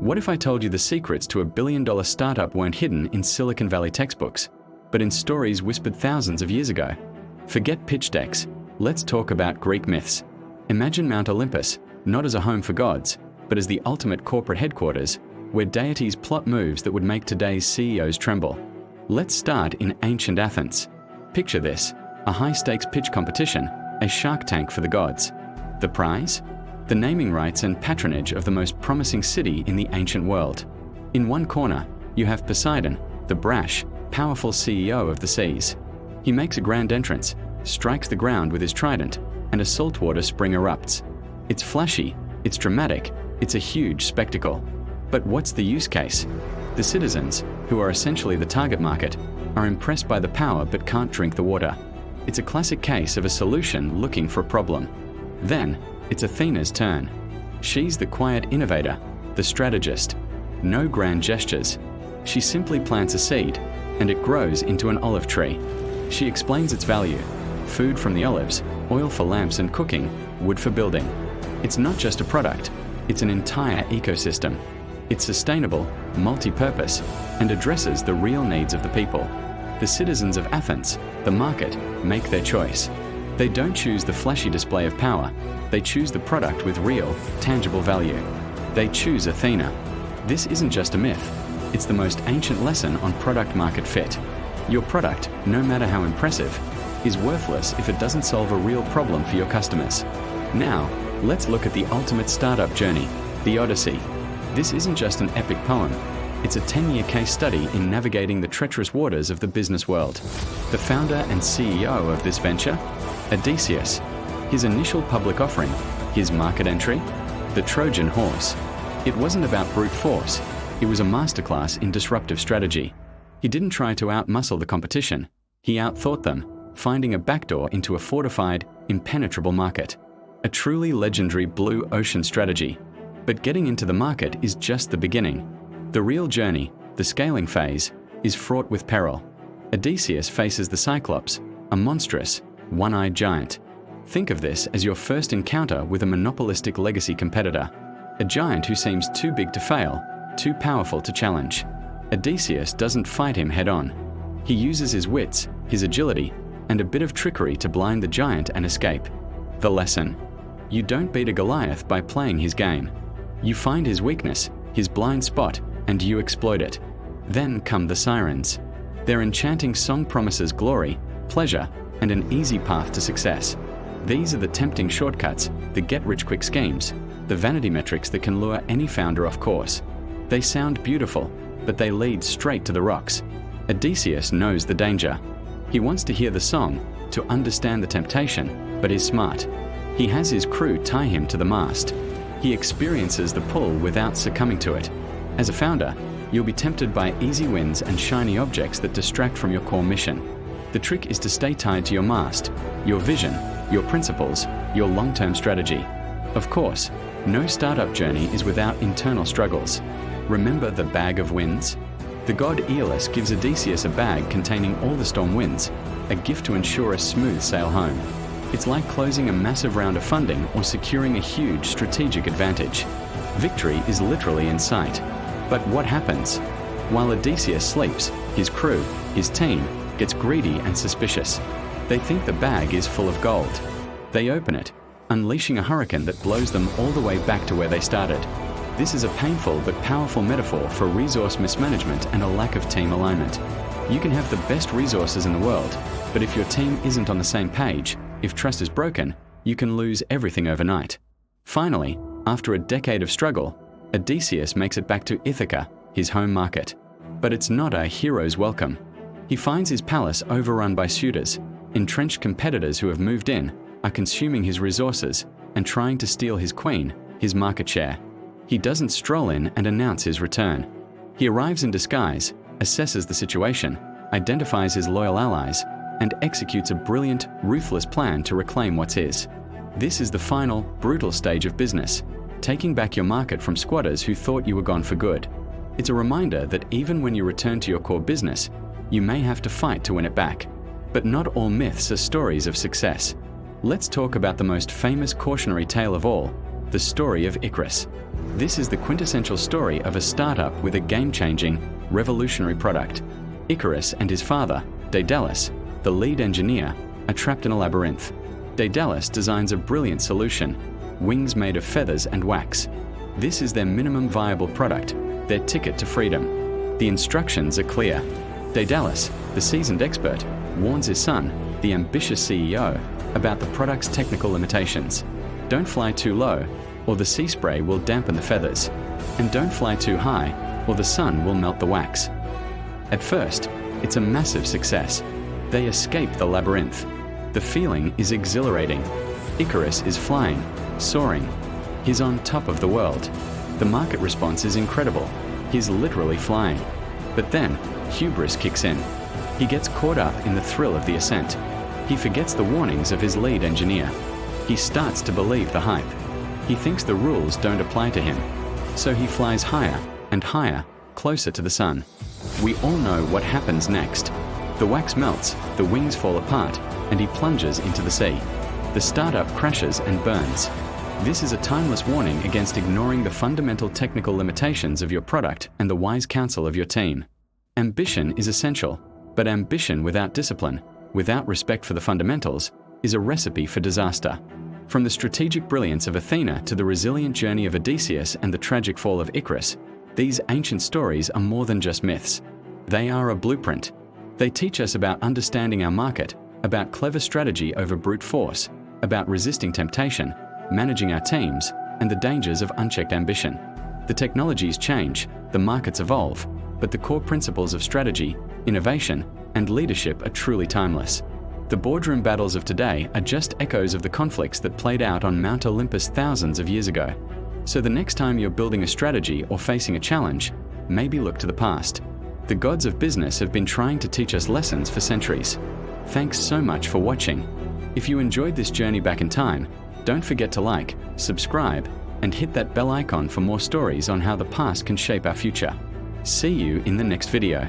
What if I told you the secrets to a billion-dollar startup weren't hidden in Silicon Valley textbooks, but in stories whispered thousands of years ago? Forget pitch decks. Let's talk about Greek myths. Imagine Mount Olympus, not as a home for gods, but as the ultimate corporate headquarters, where deities plot moves that would make today's CEOs tremble. Let's start in ancient Athens. Picture this, a high-stakes pitch competition, a Shark Tank for the gods. The prize? The naming rights and patronage of the most promising city in the ancient world. In one corner, you have Poseidon, the brash, powerful CEO of the seas. He makes a grand entrance, strikes the ground with his trident, and a saltwater spring erupts. It's flashy, it's dramatic, it's a huge spectacle. But what's the use case? The citizens, who are essentially the target market, are impressed by the power but can't drink the water. It's a classic case of a solution looking for a problem. Then, it's Athena's turn. She's the quiet innovator, the strategist. No grand gestures. She simply plants a seed, and it grows into an olive tree. She explains its value: food from the olives, oil for lamps and cooking, wood for building. It's not just a product, it's an entire ecosystem. It's sustainable, multi-purpose, and addresses the real needs of the people. The citizens of Athens, the market, make their choice. They don't choose the flashy display of power. They choose the product with real, tangible value. They choose Athena. This isn't just a myth. It's the most ancient lesson on product market fit. Your product, no matter how impressive, is worthless if it doesn't solve a real problem for your customers. Now, let's look at the ultimate startup journey, the Odyssey. This isn't just an epic poem. It's a 10-year case study in navigating the treacherous waters of the business world. The founder and CEO of this venture? Odysseus. His initial public offering, his market entry? The Trojan horse. It wasn't about brute force. It was a masterclass in disruptive strategy. He didn't try to outmuscle the competition. He outthought them, finding a backdoor into a fortified, impenetrable market. A truly legendary blue ocean strategy. But getting into the market is just the beginning. The real journey, the scaling phase, is fraught with peril. Odysseus faces the Cyclops, a monstrous, one-eyed giant. Think of this as your first encounter with a monopolistic legacy competitor. A giant who seems too big to fail, too powerful to challenge. Odysseus doesn't fight him head-on. He uses his wits, his agility, and a bit of trickery to blind the giant and escape. The lesson: you don't beat a Goliath by playing his game. You find his weakness, his blind spot, and you exploit it. Then come the sirens. Their enchanting song promises glory, pleasure, and an easy path to success. These are the tempting shortcuts, the get-rich-quick schemes, the vanity metrics that can lure any founder off course. They sound beautiful, but they lead straight to the rocks. Odysseus knows the danger. He wants to hear the song, to understand the temptation, but is smart. He has his crew tie him to the mast. He experiences the pull without succumbing to it. As a founder, you'll be tempted by easy wins and shiny objects that distract from your core mission. The trick is to stay tied to your mast, your vision, your principles, your long-term strategy. Of course, no startup journey is without internal struggles. Remember the bag of winds? The god Aeolus gives Odysseus a bag containing all the storm winds, a gift to ensure a smooth sail home. It's like closing a massive round of funding or securing a huge strategic advantage. Victory is literally in sight. But what happens? While Odysseus sleeps, his crew, his team, gets greedy and suspicious. They think the bag is full of gold. They open it, unleashing a hurricane that blows them all the way back to where they started. This is a painful but powerful metaphor for resource mismanagement and a lack of team alignment. You can have the best resources in the world, but if your team isn't on the same page, if trust is broken, you can lose everything overnight. Finally, after a decade of struggle, Odysseus makes it back to Ithaca, his home market. But it's not a hero's welcome. He finds his palace overrun by suitors. Entrenched competitors who have moved in are consuming his resources and trying to steal his queen, his market share. He doesn't stroll in and announce his return. He arrives in disguise, assesses the situation, identifies his loyal allies, and executes a brilliant, ruthless plan to reclaim what's his. This is the final, brutal stage of business, taking back your market from squatters who thought you were gone for good. It's a reminder that even when you return to your core business, you may have to fight to win it back. But not all myths are stories of success. Let's talk about the most famous cautionary tale of all, the story of Icarus. This is the quintessential story of a startup with a game-changing, revolutionary product. Icarus and his father, Daedalus, the lead engineer, are trapped in a labyrinth. Daedalus designs a brilliant solution, wings made of feathers and wax. This is their minimum viable product, their ticket to freedom. The instructions are clear. Daedalus, the seasoned expert, warns his son, the ambitious CEO, about the product's technical limitations. Don't fly too low, or the sea spray will dampen the feathers. And don't fly too high, or the sun will melt the wax. At first, it's a massive success. They escape the labyrinth. The feeling is exhilarating. Icarus is flying, soaring. He's on top of the world. The market response is incredible. He's literally flying. But then, hubris kicks in. He gets caught up in the thrill of the ascent. He forgets the warnings of his lead engineer. He starts to believe the hype. He thinks the rules don't apply to him. So he flies higher and higher, closer to the sun. We all know what happens next. The wax melts, the wings fall apart, and he plunges into the sea. The startup crashes and burns. This is a timeless warning against ignoring the fundamental technical limitations of your product and the wise counsel of your team. Ambition is essential, but ambition without discipline, without respect for the fundamentals, is a recipe for disaster. From the strategic brilliance of Athena to the resilient journey of Odysseus and the tragic fall of Icarus, these ancient stories are more than just myths. They are a blueprint. They teach us about understanding our market, about clever strategy over brute force, about resisting temptation, managing our teams, and the dangers of unchecked ambition. The technologies change, the markets evolve, but the core principles of strategy, innovation, and leadership are truly timeless. The boardroom battles of today are just echoes of the conflicts that played out on Mount Olympus thousands of years ago. So the next time you're building a strategy or facing a challenge, maybe look to the past. The gods of business have been trying to teach us lessons for centuries. Thanks so much for watching. If you enjoyed this journey back in time, don't forget to like, subscribe, and hit that bell icon for more stories on how the past can shape our future. See you in the next video.